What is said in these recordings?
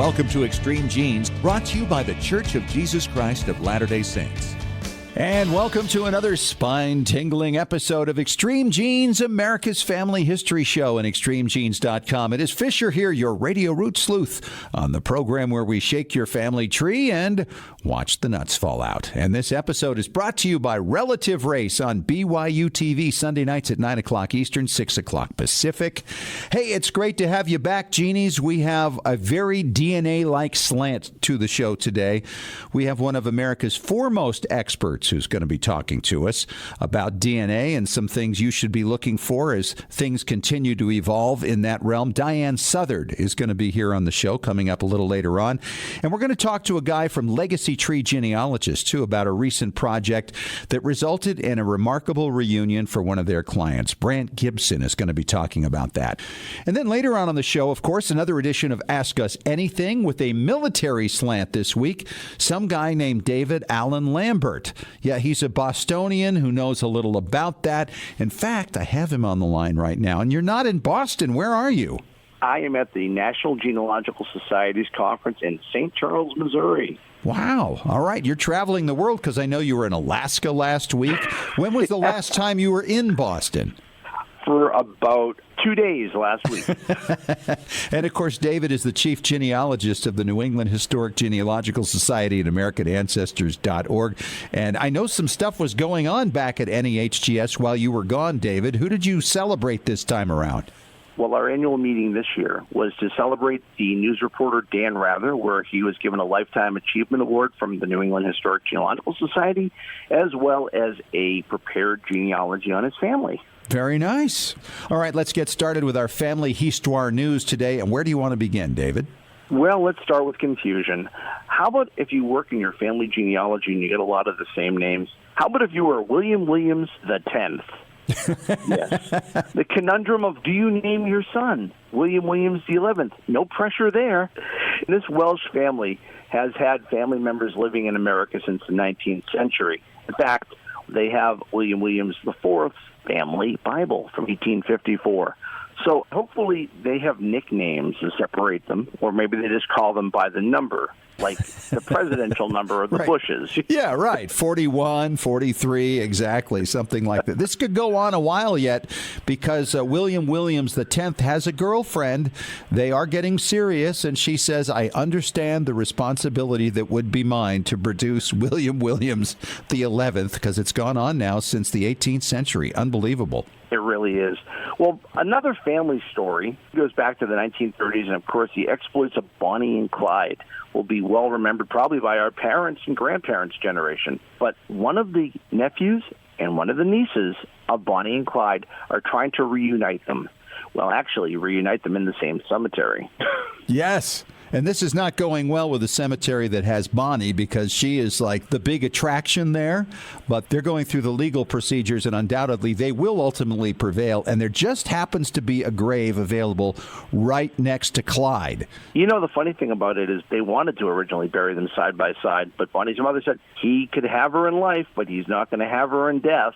Welcome to Extreme Genes, brought to you by The Church of Jesus Christ of Latter-day Saints. And welcome to another spine-tingling episode of Extreme Genes, America's Family History Show and ExtremeGenes.com. It is Fisher here, your radio root sleuth, on the program where we shake your family tree and watch the nuts fall out. And this episode is brought to you by Relative Race on BYU TV, Sunday nights at 9 o'clock Eastern, 6 o'clock Pacific. Hey, it's great to have you back, Genies. We have a very DNA-like slant to the show today. We have one of America's foremost experts who's going to be talking to us about DNA and some things you should be looking for as things continue to evolve in that realm. Diane Southard is going to be here on the show coming up a little later on. And we're going to talk to a guy from Legacy Tree Genealogists, too, about a recent project that resulted in a remarkable reunion for one of their clients. Brant Gibson is going to be talking about that. And then later on the show, of course, another edition of Ask Us Anything with a military slant this week. Some guy named David Allen Lambert. Yeah, he's a Bostonian who knows a little about that. In fact, I have him on the line right now. And you're not in Boston. Where are you? I am at the National Genealogical Society's conference in St. Charles, Missouri. Wow. All right. You're traveling the world because I know you were in Alaska last week. When was the last time you were in Boston? For about 2 days last week. And, of course, David is the chief genealogist of the New England Historic Genealogical Society at AmericanAncestors.org. And I know some stuff was going on back at NEHGS while you were gone, David. Who did you celebrate this time around? Well, our annual meeting this year was to celebrate the news reporter Dan Rather, where he was given a Lifetime Achievement Award from the New England Historic Genealogical Society, as well as a prepared genealogy on his family. Very nice. All right, let's get started with our family histoire news today. And where do you want to begin, David? Well, let's start with confusion. How about if you work in your family genealogy and you get a lot of the same names? How about if you were William Williams the 10th? Yes. The conundrum of, do you name your son William Williams the 11th? No pressure there. This Welsh family has had family members living in America since the 19th century. In fact, they have William Williams the 4th family Bible from 1854. So hopefully they have nicknames to separate them, or maybe they just call them by the number, like the presidential number of the right. Bushes. Yeah, right. 41, 43, exactly, something like that. This could go on a while yet because William Williams the 10th has a girlfriend. They are getting serious, and she says, I understand the responsibility that would be mine to produce William Williams the 11th, because it's gone on now since the 18th century. Unbelievable. It really is. Well, another family story goes back to the 1930s, and of course the exploits of Bonnie and Clyde will be well remembered probably by our parents' and grandparents' generation. But one of the nephews and one of the nieces of Bonnie and Clyde are trying to reunite them. Well, actually, reunite them in the same cemetery. Yes. And this is not going well with the cemetery that has Bonnie because she is like the big attraction there. But they're going through the legal procedures, and undoubtedly they will ultimately prevail. And there just happens to be a grave available right next to Clyde. You know, the funny thing about it is they wanted to originally bury them side by side, but Bonnie's mother said he could have her in life, but he's not going to have her in death.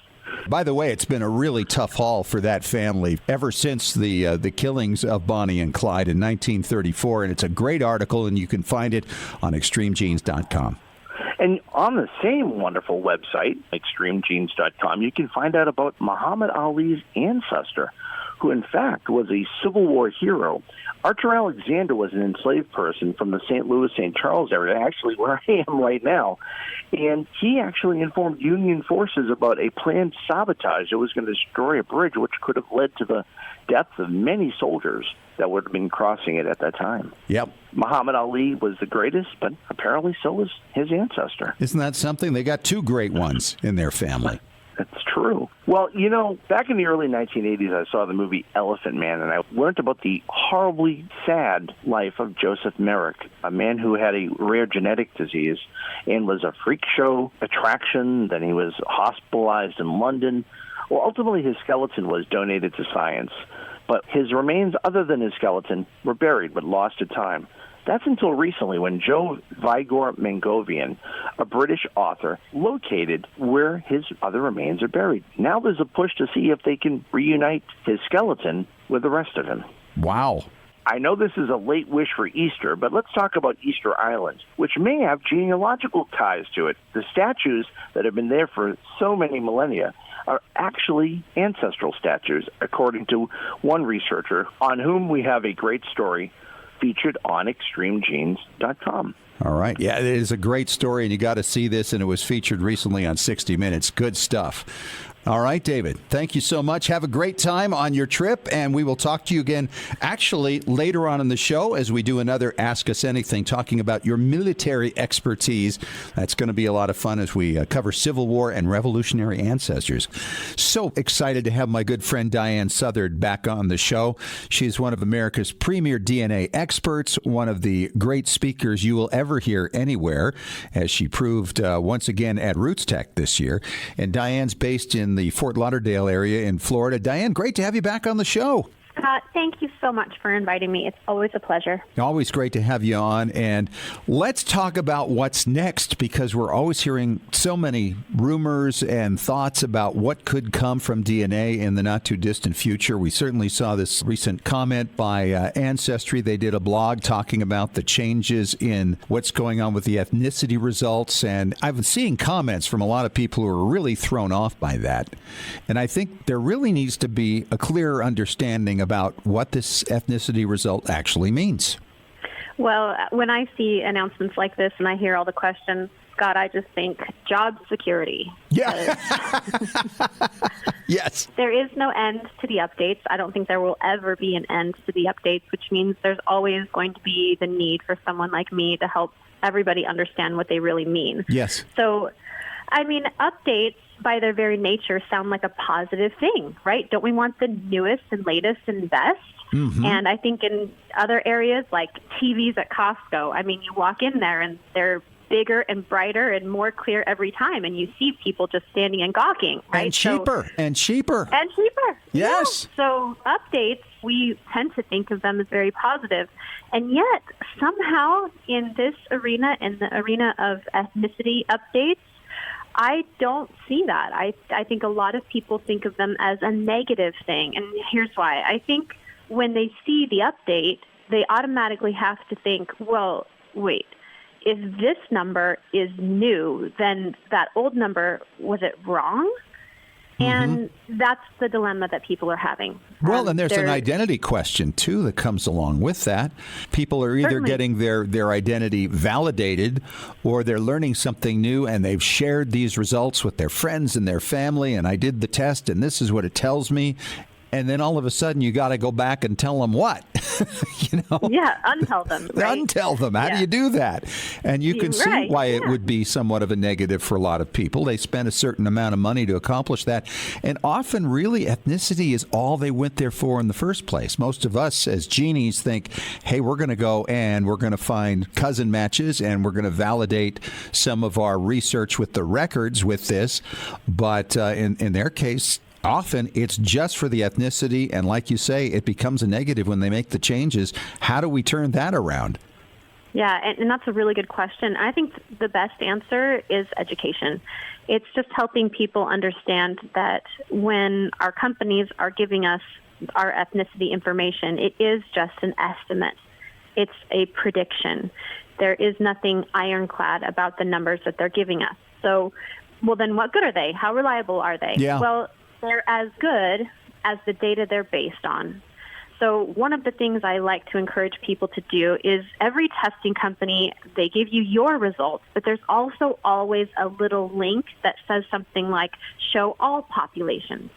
By the way, it's been a really tough haul for that family ever since the killings of Bonnie and Clyde in 1934, and it's a great article, and you can find it on ExtremeGenes.com. And on the same wonderful website, ExtremeGenes.com, you can find out about Muhammad Ali's ancestor, who in fact was a Civil War hero. Archer Alexander was an enslaved person from the St. Louis, St. Charles area, actually where I am right now. And he actually informed Union forces about a planned sabotage that was going to destroy a bridge, which could have led to the deaths of many soldiers that would have been crossing it at that time. Yep. Muhammad Ali was the greatest, but apparently so was his ancestor. Isn't that something? They got two great ones in their family. That's true. Well, you know, back in the early 1980s, I saw the movie Elephant Man, and I learned about the horribly sad life of Joseph Merrick, a man who had a rare genetic disease and was a freak show attraction. Then he was hospitalized in London. Well, ultimately, his skeleton was donated to science, but his remains, other than his skeleton, were buried but lost to time. That's until recently when Joe Vigor Mangovian, a British author, located where his other remains are buried. Now there's a push to see if they can reunite his skeleton with the rest of him. Wow. I know this is a late wish for Easter, but let's talk about Easter Island, which may have genealogical ties to it. The statues that have been there for so many millennia are actually ancestral statues, according to one researcher, on whom we have a great story featured on ExtremeGenes.com. All right. Yeah, it is a great story, and you got to see this, and it was featured recently on 60 Minutes. Good stuff. All right, David, thank you so much. Have a great time on your trip, and we will talk to you again actually later on in the show as we do another Ask Us Anything, talking about your military expertise. That's going to be a lot of fun as we cover Civil War and revolutionary ancestors. So excited to have my good friend Diane Southard back on the show. She's one of America's premier DNA experts, one of the great speakers you will ever hear anywhere, as she proved once again at Roots Tech this year. And Diane's based in the Fort Lauderdale area in Florida. Diane, great to have you back on the show. Thank you so much for inviting me. It's always a pleasure. Always great to have you on. And let's talk about what's next, because we're always hearing so many rumors and thoughts about what could come from DNA in the not-too-distant future. We certainly saw this recent comment by Ancestry. They did a blog talking about the changes in what's going on with the ethnicity results. And I've been seeing comments from a lot of people who are really thrown off by that. And I think there really needs to be a clearer understanding about what this ethnicity result actually means. Well, when I see announcements like this and I hear all the questions, Scott, I just think job security. Yeah. Yes. There is no end to the updates. I don't think there will ever be an end to the updates, which means there's always going to be the need for someone like me to help everybody understand what they really mean. Yes. So, I mean, updates by their very nature sound like a positive thing, right? Don't we want the newest and latest and best? Mm-hmm. And I think in other areas like TVs at Costco, I mean, you walk in there and they're bigger and brighter and more clear every time, and you see people just standing and gawking, right? And cheaper. And cheaper. Yes. Yeah. So updates, we tend to think of them as very positive. And yet, somehow, in this arena, in the arena of ethnicity updates, I don't see that. I think a lot of people think of them as a negative thing, and here's why. I think when they see the update, they automatically have to think, well, wait, if this number is new, then that old number, was it wrong? And that's the dilemma that people are having. Well, and there's an identity question, too, that comes along with that. People are either getting their identity validated, or they're learning something new, and they've shared these results with their friends and their family, and I did the test, and this is what it tells me. And then all of a sudden, you got to go back and tell them what? You know? Yeah, untell them. Right? Untell them. How do you do that? And you can see why it would be somewhat of a negative for a lot of people. They spend a certain amount of money to accomplish that. And often, really, ethnicity is all they went there for in the first place. Most of us as genies think, hey, we're going to go and we're going to find cousin matches and we're going to validate some of our research with the records with this. But in their case, often it's just for the ethnicity, and like you say, it becomes a negative when they make the changes. How do we turn that around? Yeah, and that's a really good question. I think the best answer is education. It's just helping people understand that when our companies are giving us our ethnicity information, it is just an estimate. It's a prediction. There is nothing ironclad about the numbers that they're giving us. So, well, then what good are they? How reliable are they? Yeah. Well, they're as good as the data they're based on. So one of the things I like to encourage people to do is every testing company, they give you your results, but there's also always a little link that says something like show all populations.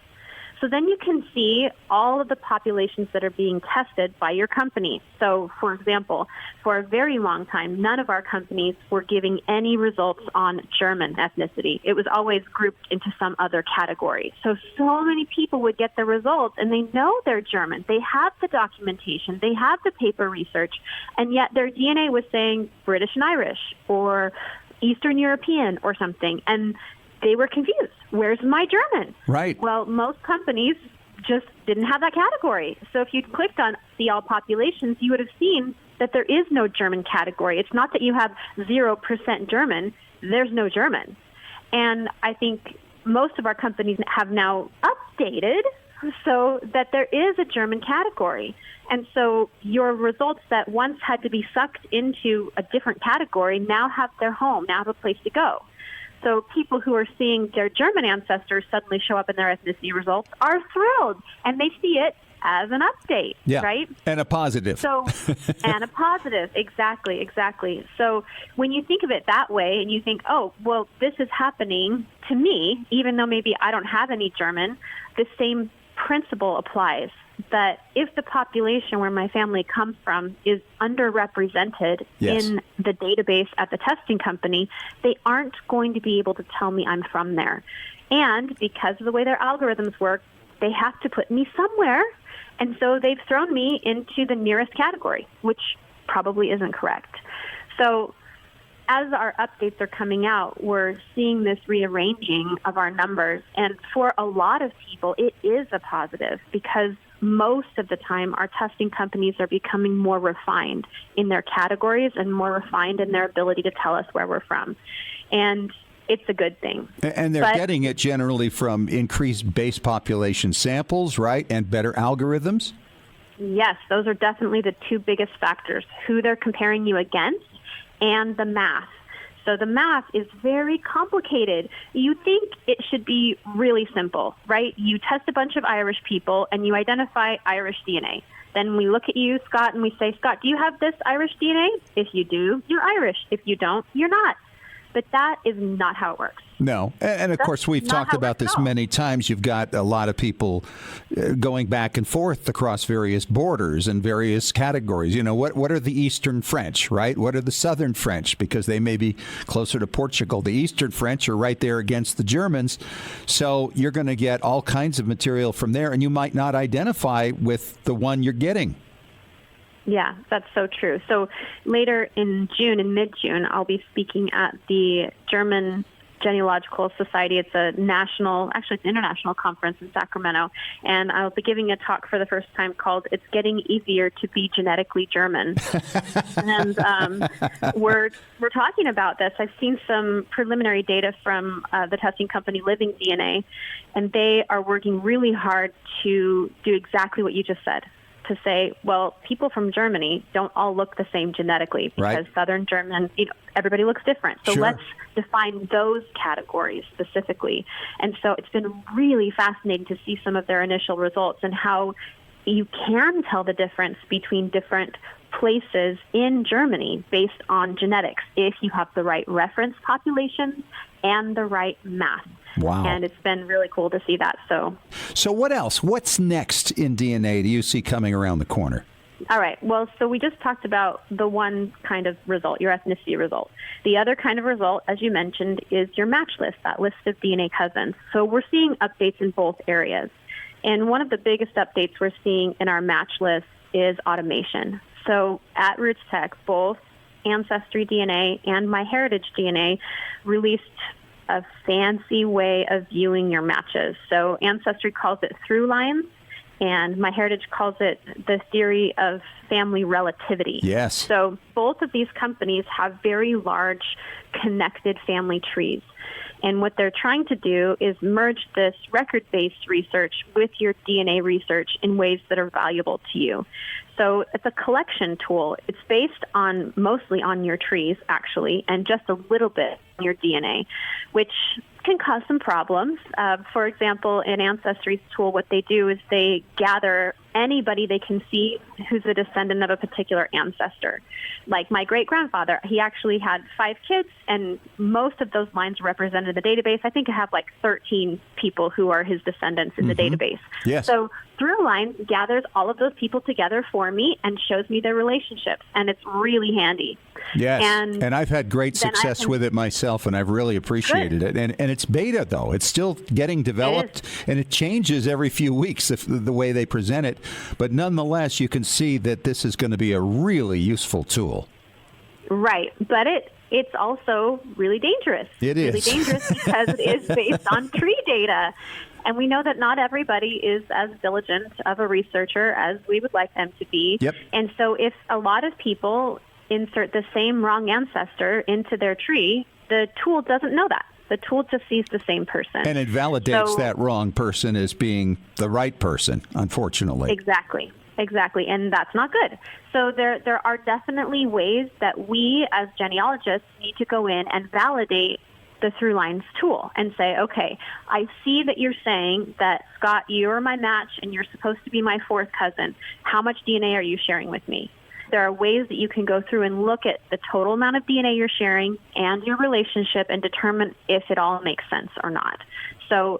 So then you can see all of the populations that are being tested by your company. So, for example, for a very long time, none of our companies were giving any results on German ethnicity. It was always grouped into some other category. So many people would get the results, and they know they're German. They have the documentation. They have the paper research, and yet their DNA was saying British and Irish or Eastern European or something. And they were confused. Where's my German? Right. Well, most companies just didn't have that category. So if you'd clicked on See All Populations, you would have seen that there is no German category. It's not that you have 0% German. There's no German. And I think most of our companies have now updated so that there is a German category. And so your results that once had to be sucked into a different category now have their home, now have a place to go. So people who are seeing their German ancestors suddenly show up in their ethnicity results are thrilled, and they see it as an update, right? And a positive. So, and a positive, exactly. So when you think of it that way and you think, oh, well, this is happening to me, even though maybe I don't have any German, the same principle applies, that if the population where my family comes from is underrepresented in the database at the testing company, they aren't going to be able to tell me I'm from there. And because of the way their algorithms work, they have to put me somewhere. And so they've thrown me into the nearest category, which probably isn't correct. So as our updates are coming out, we're seeing this rearranging of our numbers. And for a lot of people, it is a positive because most of the time our testing companies are becoming more refined in their categories and more refined in their ability to tell us where we're from. And it's a good thing. And they're getting it generally from increased base population samples, right? And better algorithms? Yes, those are definitely the two biggest factors, who they're comparing you against and the math. So the math is very complicated. You think it should be really simple, right? You test a bunch of Irish people and you identify Irish DNA. Then we look at you, Scott, and we say, Scott, do you have this Irish DNA? If you do, you're Irish. If you don't, you're not. But that is not how it works. No. And of course, we've talked about this many times. You've got a lot of people going back and forth across various borders and various categories. You know, what are the Eastern French, right? What are the Southern French? Because they may be closer to Portugal. The Eastern French are right there against the Germans. So you're going to get all kinds of material from there, and you might not identify with the one you're getting. Yeah, that's so true. So later in June, in mid-June, I'll be speaking at the German Genealogical Society. It's a national, actually it's an international conference in Sacramento, and I'll be giving a talk for the first time called "It's Getting Easier to Be Genetically German." And we're talking about this. I've seen some preliminary data from the testing company Living DNA, and they are working really hard to do exactly what you just said. To say, well, people from Germany don't all look the same genetically because Southern German, everybody looks different. So let's define those categories specifically. And so it's been really fascinating to see some of their initial results and how you can tell the difference between different places in Germany based on genetics if you have the right reference populations and the right math. Wow. And it's been really cool to see that. So what else? What's next in DNA do you see coming around the corner? All right. Well, so we just talked about the one kind of result, your ethnicity result. The other kind of result, as you mentioned, is your match list, that list of DNA cousins. So we're seeing updates in both areas. And one of the biggest updates we're seeing in our match list is automation. So at RootsTech, both Ancestry DNA and MyHeritage DNA released a fancy way of viewing your matches. So Ancestry calls it through lines, and MyHeritage calls it the theory of family relativity. Yes. So both of these companies have very large connected family trees. And what they're trying to do is merge this record-based research with your DNA research in ways that are valuable to you. So it's a collection tool. It's based on mostly on your trees, actually, and just a little bit on your DNA, which can cause some problems. For example, in Ancestry's tool, what they do is they gather anybody they can see who's a descendant of a particular ancestor. Like my great-grandfather, he actually had 5 kids, and most of those lines are represented in the database. I think I have like 13 people who are his descendants in the database. Yes. So Throughline gathers all of those people together for me and shows me their relationships, and it's really handy. Yes, and I've had great success with it myself, and I've really appreciated it. And it's beta, though. It's still getting developed, and it changes every few weeks the way they present it. But nonetheless, you can see that this is going to be a really useful tool. Right, but it's also really dangerous. It is. Really dangerous because it is based on tree data. And we know that not everybody is as diligent of a researcher as we would like them to be. Yep. And so if a lot of people insert the same wrong ancestor into their tree, the tool doesn't know that. The tool just sees the same person. And it validates that wrong person as being the right person, unfortunately. Exactly. And that's not good. So there are definitely ways that we as genealogists need to go in and validate the Through Lines tool and say, okay, I see that you're saying that, Scott, you're my match and you're supposed to be my fourth cousin. How much DNA are you sharing with me? There are ways that you can go through and look at the total amount of DNA you're sharing and your relationship and determine if it all makes sense or not. So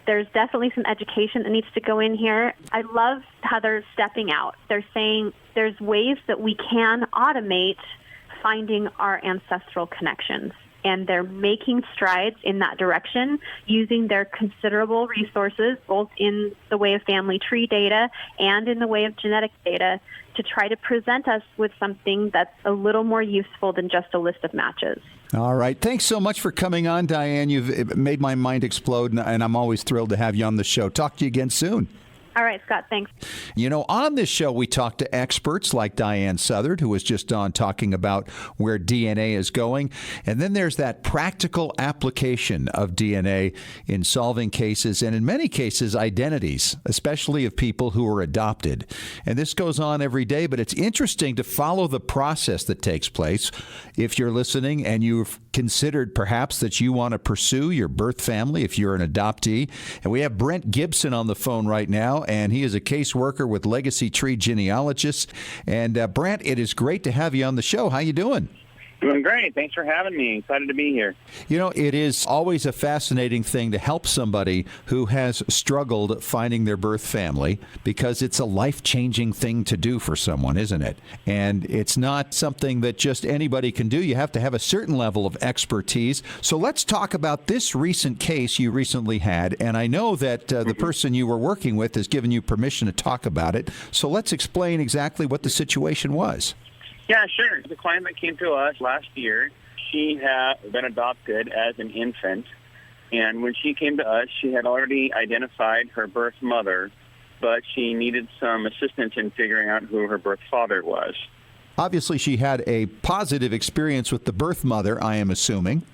there's definitely some education that needs to go in here. I love how they're stepping out. They're saying there's ways that we can automate finding our ancestral connections. And they're making strides in that direction using their considerable resources, both in the way of family tree data and in the way of genetic data, to try to present us with something that's a little more useful than just a list of matches. All right. Thanks so much for coming on, Diane. You've made my mind explode, and I'm always thrilled to have you on the show. Talk to you again soon. All right, Scott, thanks. You know, on this show, we talk to experts like Diane Southard, who was just on talking about where DNA is going. And then there's that practical application of DNA in solving cases, and in many cases, identities, especially of people who are adopted. And this goes on every day, but it's interesting to follow the process that takes place. If you're listening and you've considered perhaps that you want to pursue your birth family, if you're an adoptee. And we have Brent Gibson on the phone right now, and he is a caseworker with Legacy Tree Genealogists. And Brent, it is great to have you on the show. How you doing? Doing great. Thanks for having me. Excited to be here. You know, it is always a fascinating thing to help somebody who has struggled finding their birth family, because it's a life-changing thing to do for someone, isn't it? And it's not something that just anybody can do. You have to have a certain level of expertise. So let's talk about this recent case you recently had. And I know that the person you were working with has given you permission to talk about it. So let's explain exactly what the situation was. Yeah, sure. The client that came to us last year, she had been adopted as an infant. And when she came to us, she had already identified her birth mother, but she needed some assistance in figuring out who her birth father was. Obviously, she had a positive experience with the birth mother, I am assuming.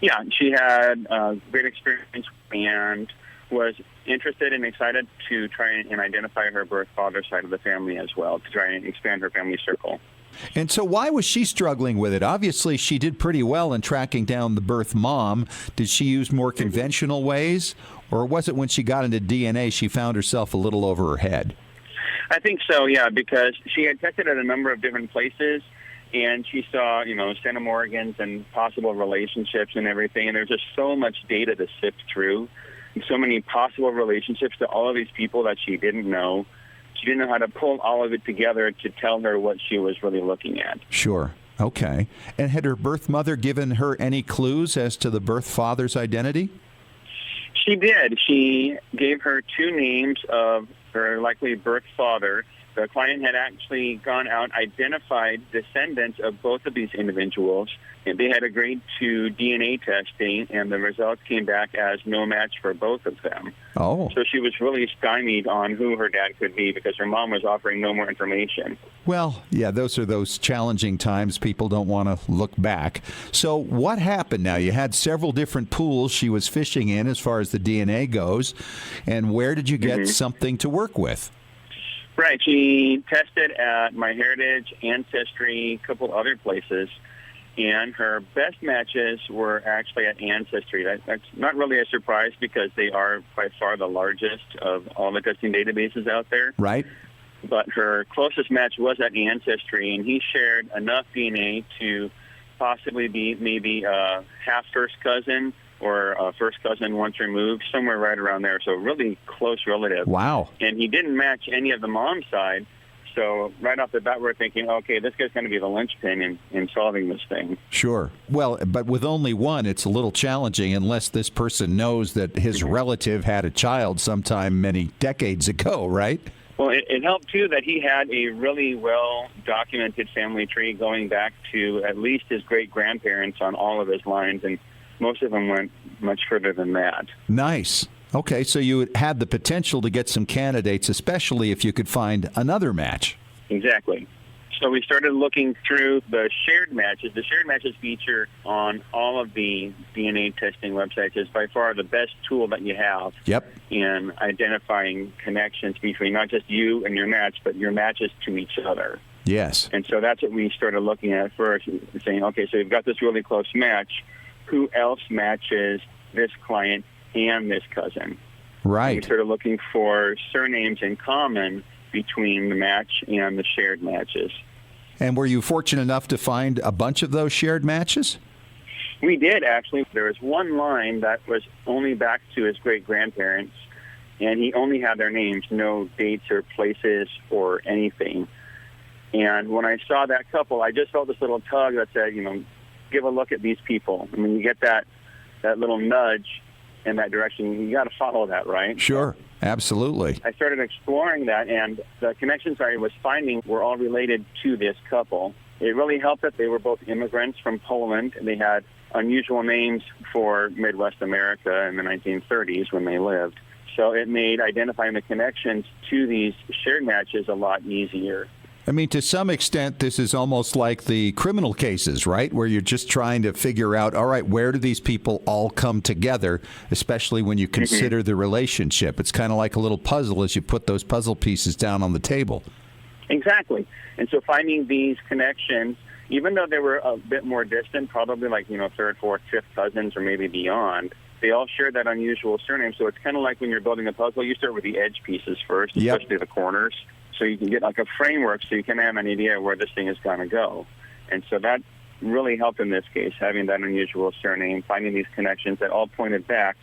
Yeah, she had a great experience and was interested and excited to try and identify her birth father side of the family as well, to try and expand her family circle. And so why was she struggling with it? Obviously, she did pretty well in tracking down the birth mom. Did she use more conventional ways? Or was it when she got into DNA, she found herself a little over her head? I think so, yeah, because she had tested at a number of different places, and she saw, centimorgans and possible relationships and everything. And there's just so much data to sift through, and so many possible relationships to all of these people that she didn't know. She didn't know how to pull all of it together to tell her what she was really looking at. Sure. Okay. And had her birth mother given her any clues as to the birth father's identity? She did. She gave her two names of her likely birth father. The client had actually gone out, identified descendants of both of these individuals, and they had agreed to DNA testing, and the results came back as no match for both of them. Oh. So she was really stymied on who her dad could be because her mom was offering no more information. Well, yeah, those are those challenging times. People don't want to look back. So what happened now? You had several different pools she was fishing in as far as the DNA goes, and where did you get something to work with? Right. She tested at MyHeritage, Ancestry, a couple other places, and her best matches were actually at Ancestry. That's not really a surprise because they are by far the largest of all the testing databases out there. Right. But her closest match was at Ancestry, and he shared enough DNA to possibly be maybe a half first cousin or a first cousin once removed, somewhere right around there. So really close relative. Wow. And he didn't match any of the mom's side. So right off the bat, we're thinking, okay, this guy's going to be the linchpin in solving this thing. Sure. Well, but with only one, it's a little challenging unless this person knows that his relative had a child sometime many decades ago, right? Well, it helped, too, that he had a really well-documented family tree going back to at least his great-grandparents on all of his lines, and most of them went much further than that. Nice. Okay, so you had the potential to get some candidates, especially if you could find another match. Exactly. So we started looking through the shared matches. The shared matches feature on all of the DNA testing websites is by far the best tool that you have in identifying connections between not just you and your match, but your matches to each other. Yes. And so that's what we started looking at first, saying, okay, so you've got this really close match. Who else matches this client and this cousin? Right. And we started looking for surnames in common between the match and the shared matches. And were you fortunate enough to find a bunch of those shared matches? We did, actually. There was one line that was only back to his great-grandparents, and he only had their names, no dates or places or anything. And when I saw that couple, I just felt this little tug that said, give a look at these people. I mean, you get that little nudge in that direction. You got to follow that, right? Sure. Absolutely. I started exploring that, and the connections I was finding were all related to this couple. It really helped that they were both immigrants from Poland, and they had unusual names for Midwest America in the 1930s when they lived. So it made identifying the connections to these shared matches a lot easier. I mean, to some extent, this is almost like the criminal cases, right? Where you're just trying to figure out, all right, where do these people all come together, especially when you consider the relationship? It's kind of like a little puzzle as you put those puzzle pieces down on the table. Exactly. And so finding these connections, even though they were a bit more distant, probably like, third, fourth, fifth cousins or maybe beyond, they all shared that unusual surname. So it's kind of like when you're building a puzzle, you start with the edge pieces first, especially the corners. So you can get like a framework so you can have an idea where this thing is going to go. And so that really helped in this case, having that unusual surname, finding these connections that all pointed back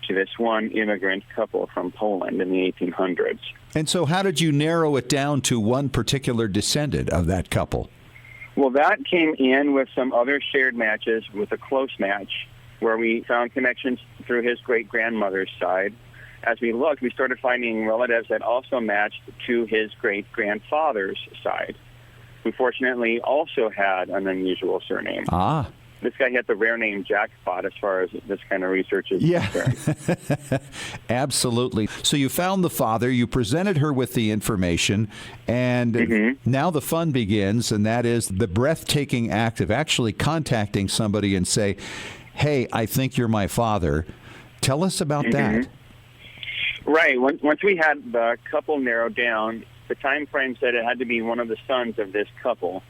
to this one immigrant couple from Poland in the 1800s. And so how did you narrow it down to one particular descendant of that couple? Well, that came in with some other shared matches with a close match where we found connections through his great-grandmother's side. As we looked, we started finding relatives that also matched to his great-grandfather's side, who fortunately also had an unusual surname. Ah. This guy hit the rare name jackpot as far as this kind of research is concerned. Absolutely. So you found the father, you presented her with the information, and now the fun begins, and that is the breathtaking act of actually contacting somebody and say, hey, I think you're my father. Tell us about that. Right. Once we had the couple narrowed down, the time frame said it had to be one of the sons of this couple.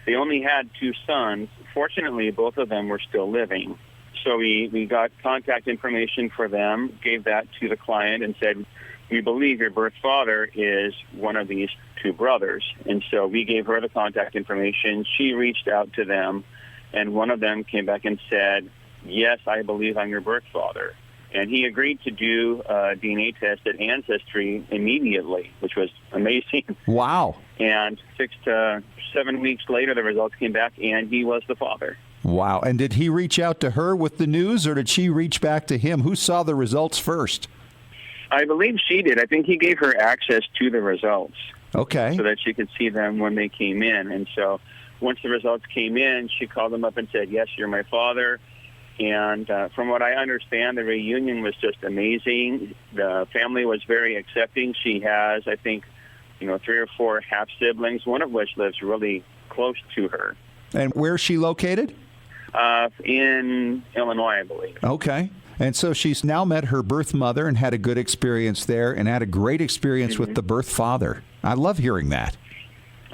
They only had two sons. Fortunately, both of them were still living. So we got contact information for them, gave that to the client, and said, we believe your birth father is one of these two brothers. And so we gave her the contact information. She reached out to them, and one of them came back and said, yes, I believe I'm your birth father. And he agreed to do a DNA test at Ancestry immediately, which was amazing. Wow. And 6 to 7 weeks later, the results came back, and he was the father. Wow. And did he reach out to her with the news, or did she reach back to him? Who saw the results first? I believe she did. I think he gave her access to the results. Okay. So that she could see them when they came in. And so once the results came in, she called them up and said, yes, you're my father. And from what I understand, the reunion was just amazing. The family was very accepting. She has, I think, 3 or 4 half-siblings, one of which lives really close to her. And where's she located? In Illinois, I believe. Okay. And so she's now met her birth mother and had a good experience there and had a great experience with the birth father. I love hearing that.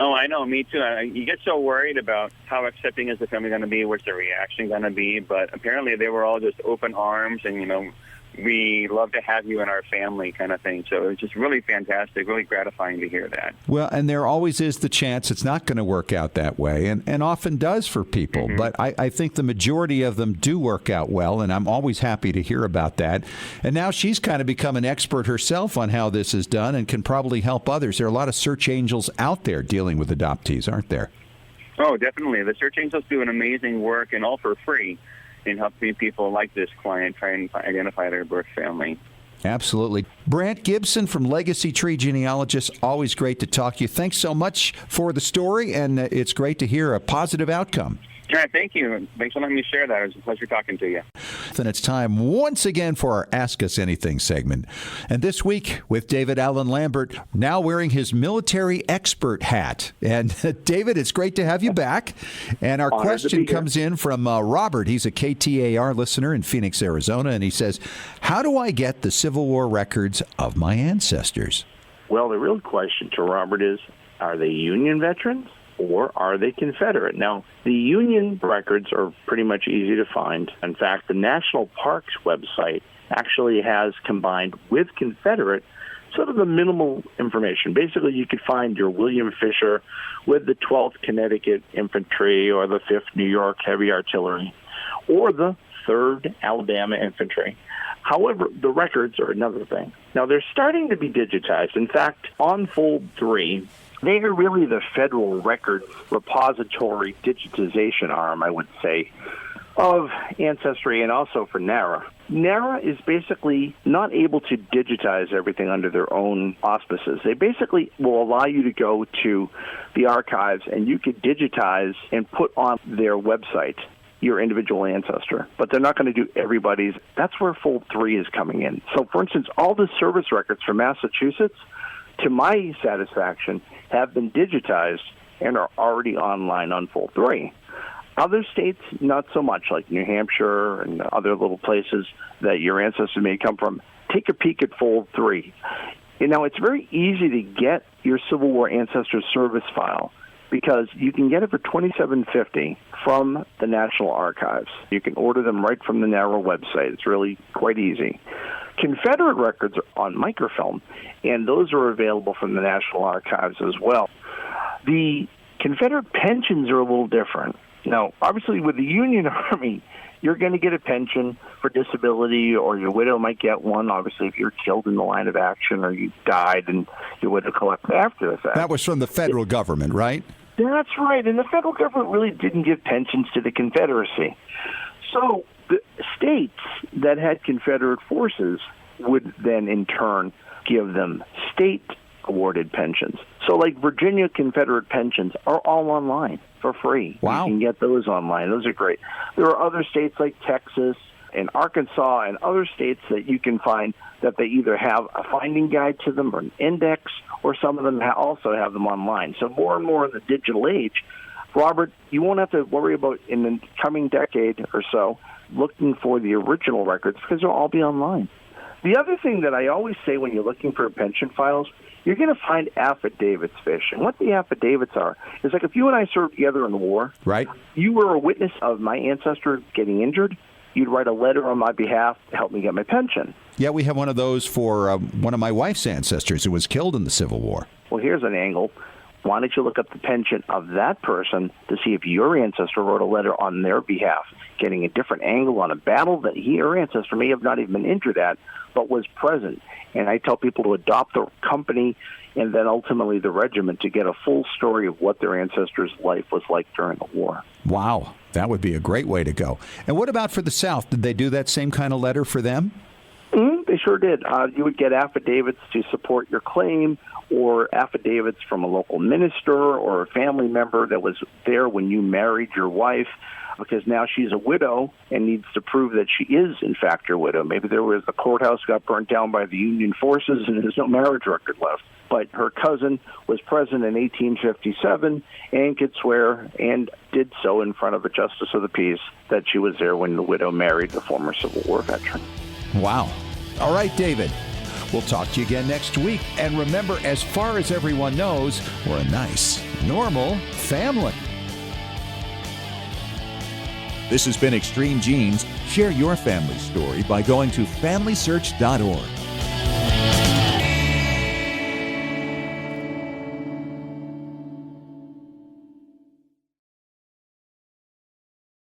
Oh, I know. Me too. You get so worried about how accepting is the family going to be, what's the reaction going to be, but apparently they were all just open arms and, we love to have you in our family kind of thing. So it's just really fantastic, really gratifying to hear that. Well, and there always is the chance it's not going to work out that way, and often does for people. But I think the majority of them do work out well, and I'm always happy to hear about that. And now she's kind of become an expert herself on how this is done and can probably help others. There are a lot of search angels out there dealing with adoptees, aren't there? Oh, definitely. The search angels do an amazing work, and all for free, in helping people like this client try and identify their birth family. Absolutely. Brant Gibson from Legacy Tree Genealogists, always great to talk to you. Thanks so much for the story, and it's great to hear a positive outcome. Yeah, thank you. Thanks for letting me share that. It was a pleasure talking to you. Then it's time once again for our Ask Us Anything segment. And this week with David Allen Lambert, now wearing his military expert hat. And David, it's great to have you back. And our question comes in from Robert. He's a KTAR listener in Phoenix, Arizona. And he says, how do I get the Civil War records of my ancestors? Well, the real question to Robert is, are they Union veterans or are they Confederate? Now, the Union records are pretty much easy to find. In fact, the National Parks website actually has combined with Confederate sort of the minimal information. Basically, you could find your William Fisher with the 12th Connecticut Infantry or the 5th New York Heavy Artillery or the 3rd Alabama Infantry. However, the records are another thing. Now, they're starting to be digitized. In fact, on Fold 3, they are really the federal record repository digitization arm, I would say, of Ancestry and also for NARA. NARA is basically not able to digitize everything under their own auspices. They basically will allow you to go to the archives and you could digitize and put on their website your individual ancestor, but they're not going to do everybody's. That's where Fold 3 is coming in. So, for instance, all the service records from Massachusetts, to my satisfaction, have been digitized and are already online on Fold 3. Other states, not so much, like New Hampshire and other little places that your ancestors may come from. Take a peek at Fold 3. It's very easy to get your Civil War Ancestors Service file because you can get it for $27.50 from the National Archives. You can order them right from the NARA website. It's really quite easy. Confederate records are on microfilm, and those are available from the National Archives as well. The Confederate pensions are a little different. Now, obviously, with the Union Army, you're going to get a pension for disability, or your widow might get one, obviously, if you're killed in the line of action or you died and your widow collected after the fact. That was from the federal government, right? That's right, and the federal government really didn't give pensions to the Confederacy. So the states that had Confederate forces would then, in turn, give them state-awarded pensions. So, like Virginia Confederate pensions are all online for free. Wow. You can get those online. Those are great. There are other states like Texas and Arkansas and other states that you can find that they either have a finding guide to them or an index, or some of them also have them online. So more and more in the digital age, Robert, you won't have to worry about, in the coming decade or so, looking for the original records because they'll all be online. The other thing that I always say when you're looking for pension files, you're going to find affidavits, Fish. And what the affidavits are is like if you and I served together in the war, right? You were a witness of my ancestor getting injured, you'd write a letter on my behalf to help me get my pension. Yeah, we have one of those for one of my wife's ancestors who was killed in the Civil War. Well, here's an angle. Why don't you look up the pension of that person to see if your ancestor wrote a letter on their behalf, getting a different angle on a battle that her ancestor may have not even been injured at, but was present. And I tell people to adopt the company and then ultimately the regiment to get a full story of what their ancestors' life was like during the war. Wow, that would be a great way to go. And what about for the South? Did they do that same kind of letter for them? They sure did. You would get affidavits to support your claim, or affidavits from a local minister or a family member that was there when you married your wife, because now she's a widow and needs to prove that she is, in fact, your widow. Maybe there was the courthouse got burnt down by the Union forces and there's no marriage record left. But her cousin was present in 1857 and could swear, and did so in front of a justice of the peace, that she was there when the widow married the former Civil War veteran. Wow. All right, David. We'll talk to you again next week. And remember, as far as everyone knows, we're a nice, normal family. This has been Extreme Genes. Share your family story by going to FamilySearch.org.